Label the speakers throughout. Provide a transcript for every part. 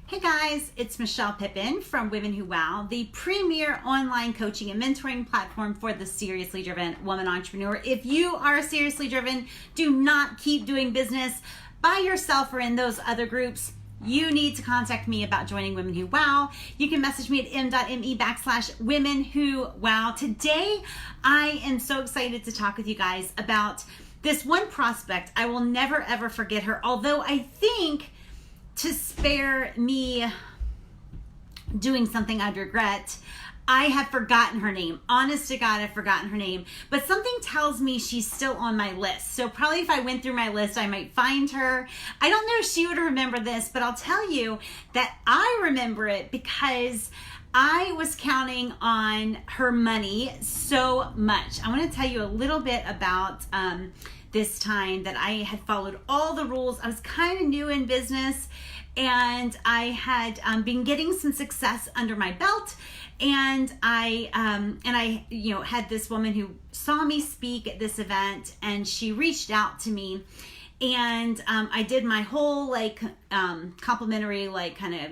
Speaker 1: Hey guys, it's Michelle Pippin from Women Who Wow, the premier online coaching and mentoring platform for the seriously driven woman entrepreneur. If you are seriously driven, do not keep doing business by yourself or in those other groups. You need to contact me about joining Women Who Wow. You can message me at m.me/Women Who Wow. Today, I am so excited to talk with you guys about this one prospect. I will never ever forget her, although I think to spare me doing something I'd regret, I have forgotten her name. Honest to God, I've forgotten her name. But something tells me she's still on my list. So probably if I went through my list, I might find her. I don't know if she would remember this, but I'll tell you that I remember it because I was counting on her money so much. I want to tell you a little bit about this time that I had followed all the rules. I was kind of new in business and I had been getting some success under my belt. And I had this woman who saw me speak at this event and she reached out to me and I did my whole complimentary kind of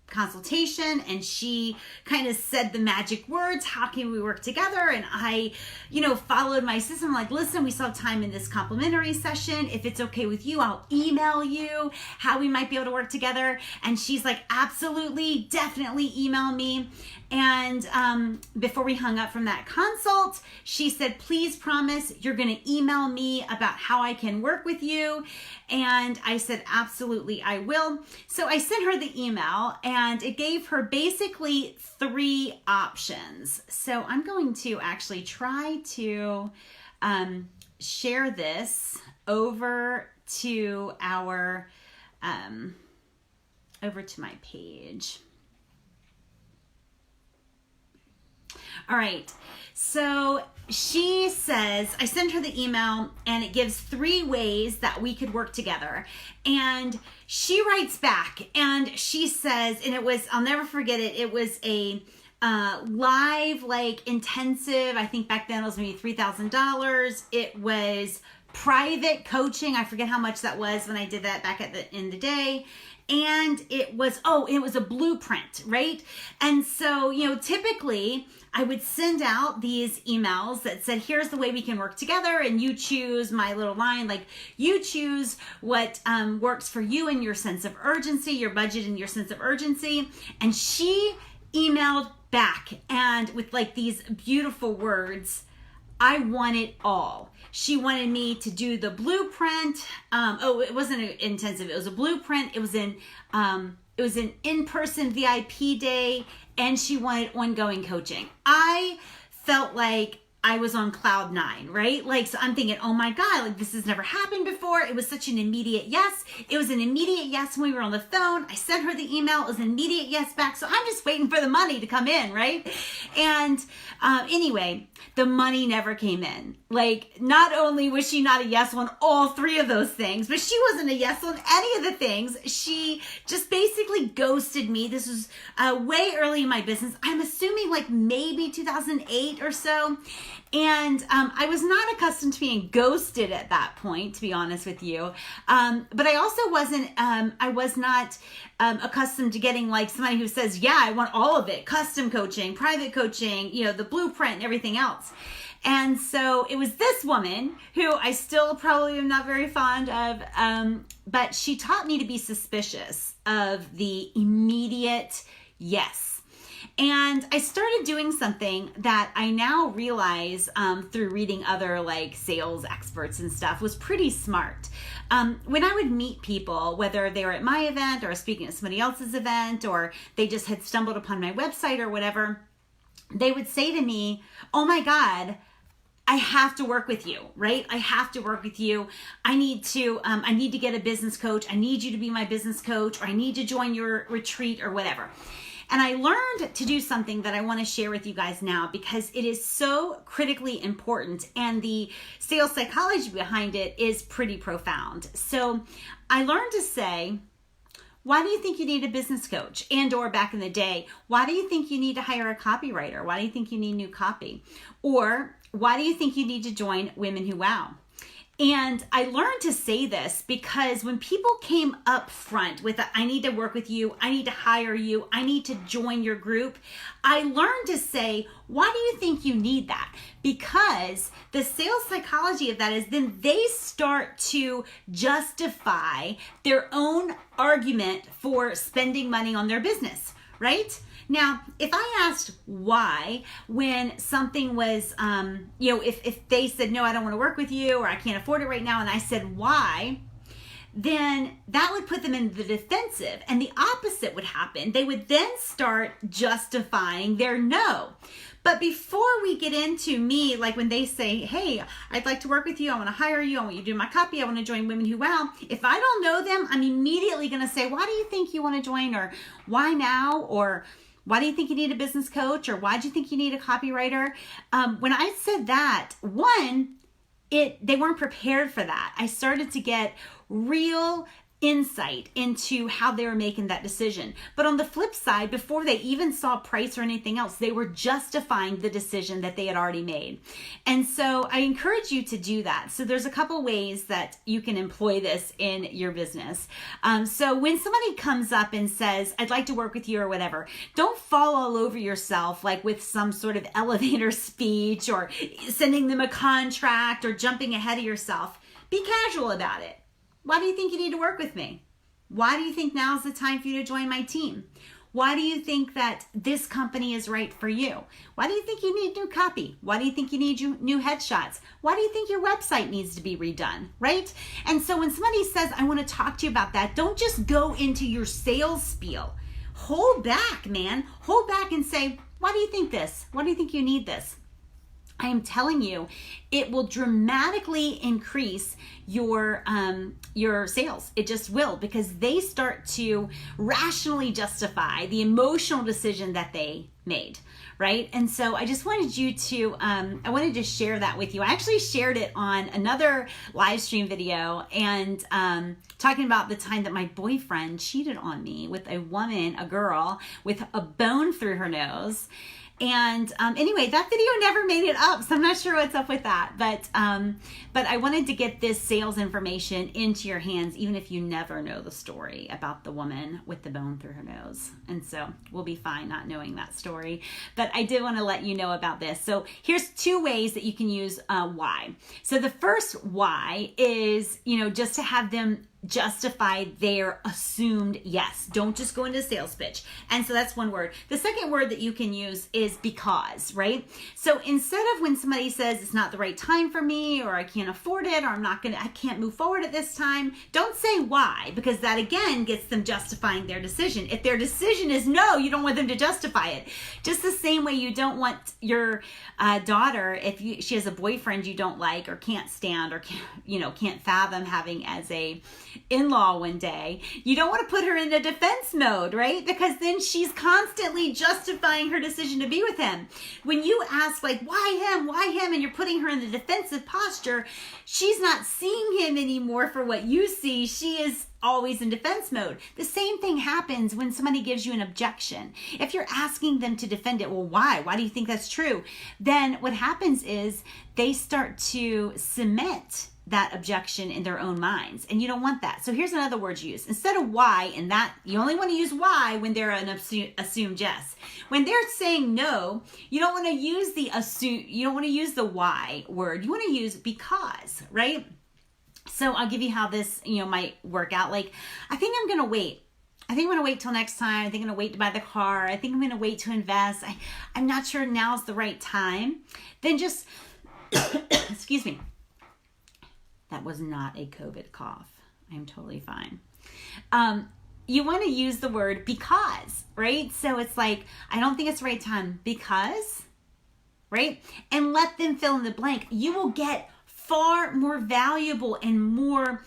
Speaker 1: consultation, and she kind of said the magic words, how can we work together? And I followed my system, like, listen, we still have time in this complimentary session. If it's okay with you, I'll email you how we might be able to work together. And she's like, absolutely, definitely email me. And before we hung up from that consult, she said, please promise you're going to email me about how I can work with you. And I said, absolutely, I will. So I sent her the email and it gave her basically 3 options. So I'm going to actually try to share this over to our, over to my page. All right, so she says, I sent her the email and it gives 3 ways that we could work together. And she writes back and she says, and it was, I'll never forget it, it was a live, intensive, I think back then it was maybe $3,000. It was private coaching. I forget how much that was when I did that back in the day. And it was a blueprint, right? And so, typically I would send out these emails that said, here's the way we can work together. And you choose, my little line, you choose what works for you and your sense of urgency, your budget and your sense of urgency. And she emailed back and with these beautiful words, I want it all. She wanted me to do the blueprint. It wasn't an intensive. It was a blueprint. It was an in-person VIP day, and she wanted ongoing coaching. I felt like I was on cloud 9, right? So I'm thinking, oh my God, this has never happened before. It was such an immediate yes. It was an immediate yes when we were on the phone. I sent her the email. It was an immediate yes back. So I'm just waiting for the money to come in, right? And anyway, the money never came in. Not only was she not a yes on all 3 of those things, but she wasn't a yes on any of the things. She just basically ghosted me. This was way early in my business. I'm assuming maybe 2008 or so. And I was not accustomed to being ghosted at that point, to be honest with you. But I also was not accustomed to getting somebody who says, yeah, I want all of it, custom coaching, private coaching, the blueprint and everything else. And so it was this woman who I still probably am not very fond of, but she taught me to be suspicious of the immediate yes. And I started doing something that I now realize through reading other sales experts and stuff was pretty smart. When I would meet people, whether they were at my event or speaking at somebody else's event, or they just had stumbled upon my website or whatever, they would say to me, oh my God, I have to work with you, right? I have to work with you. I need to get a business coach. I need you to be my business coach, or I need to join your retreat or whatever. And I learned to do something that I want to share with you guys now because it is so critically important and the sales psychology behind it is pretty profound. So I learned to say, why do you think you need a business coach? And or back in the day, why do you think you need to hire a copywriter? Why do you think you need new copy? Or why do you think you need to join Women Who Wow? And I learned to say this because when people came up front with I need to work with you, I need to hire you, I need to join your group, I learned to say, why do you think you need that? Because the sales psychology of that is then they start to justify their own argument for spending money on their business, right? Now, if I asked why when something was, if they said, no, I don't want to work with you, or I can't afford it right now, and I said why, then that would put them in the defensive, and the opposite would happen. They would then start justifying their no. But before we get into me, like when they say, hey, I'd like to work with you, I want to hire you, I want you to do my copy, I want to join Women Who Wow. If I don't know them, I'm immediately going to say, why do you think you want to join? Or why now? Or why do you think you need a business coach? Or why do you think you need a copywriter? When I said that, they weren't prepared for that. I started to get real insight into how they were making that decision. But on the flip side, before they even saw price or anything else, they were justifying the decision that they had already made. And so I encourage you to do that. So there's a couple ways that you can employ this in your business. So when somebody comes up and says, I'd like to work with you or whatever, don't fall all over yourself like with some sort of elevator speech or sending them a contract or jumping ahead of yourself. Be casual about it. Why do you think you need to work with me? Why do you think now's the time for you to join my team? Why do you think that this company is right for you? Why do you think you need new copy? Why do you think you need new headshots? Why do you think your website needs to be redone, right? And so when somebody says, I want to talk to you about that, don't just go into your sales spiel. Hold back, man. Hold back and say, why do you think this? Why do you think you need this? I am telling you, it will dramatically increase your sales. It just will, because they start to rationally justify the emotional decision that they made, right? And so I just wanted you to, I wanted to share that with you. I actually shared it on another live stream video and talking about the time that my boyfriend cheated on me with a girl with a bone through her nose. And anyway, that video never made it up, so I'm not sure what's up with that. But I wanted to get this sales information into your hands, even if you never know the story about the woman with the bone through her nose. And so we'll be fine not knowing that story. But I did want to let you know about this. So here's 2 ways that you can use why. So the first why is, just to have them justify their assumed yes. Don't just go into a sales pitch. And so that's one word. The second word that you can use is because, right? So instead of when somebody says it's not the right time for me, or I can't afford it, or I can't move forward at this time, don't say why, because that again gets them justifying their decision. If their decision is no, you don't want them to justify it. Just the same way you don't want your daughter, if she has a boyfriend you don't like or can't stand or can't fathom having as a in-law one day, you don't want to put her in a defense mode, right? Because then she's constantly justifying her decision to be with him. When you ask like, why him, and you're putting her in the defensive posture, she's not seeing him anymore for what you see. She is always in defense mode. The same thing happens when somebody gives you an objection. If you're asking them to defend it, well, why? Why do you think that's true? Then what happens is they start to cement that objection in their own minds, and you don't want that. So here's another word you use. Instead of why, and that you only want to use why when they're an assumed yes. When they're saying no, you don't want to use the why word. You want to use because, right? So I'll give you how this, might work out. Like, I think I'm going to wait. I think I'm going to wait till next time. I think I'm going to wait to buy the car. I think I'm going to wait to invest. I'm not sure now's the right time. Then just, excuse me. That was not a COVID cough. I'm totally fine. You want to use the word because, right? So it's like, I don't think it's the right time because, right? And let them fill in the blank. You will get far more valuable and more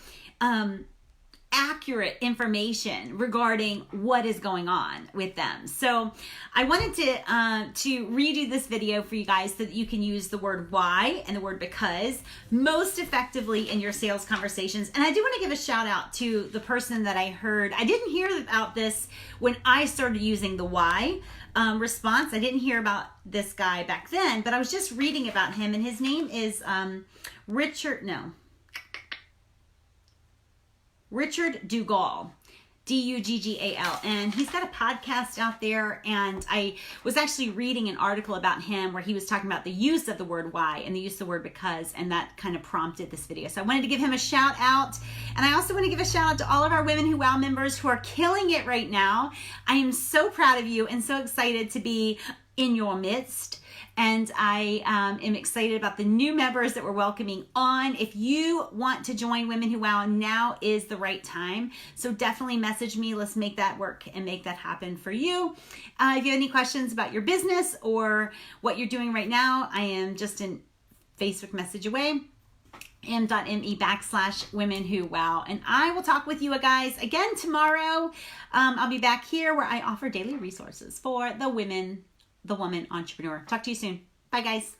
Speaker 1: accurate information regarding what is going on with them. So I wanted to redo this video for you guys so that you can use the word why and the word because most effectively in your sales conversations. And I do want to give a shout out to the person that I heard. I didn't hear about this when I started using the why response. I didn't hear about this guy back then, but I was just reading about him, and his name is Richard. No, Richard Duggal. Duggal, and he's got a podcast out there, and I was actually reading an article about him where he was talking about the use of the word why and the use of the word because, and that kind of prompted this video. So I wanted to give him a shout out, and I also want to give a shout out to all of our Women Who Wow members who are killing it right now. I am so proud of you and so excited to be in your midst. And I am excited about the new members that we're welcoming on. If you want to join Women Who Wow, now is the right time. So definitely message me. Let's make that work and make that happen for you. If you have any questions about your business or what you're doing right now, I am just a Facebook message away. m.me/Women Who Wow. And I will talk with you guys again tomorrow. I'll be back here where I offer daily resources for the woman entrepreneur. Talk to you soon. Bye, guys.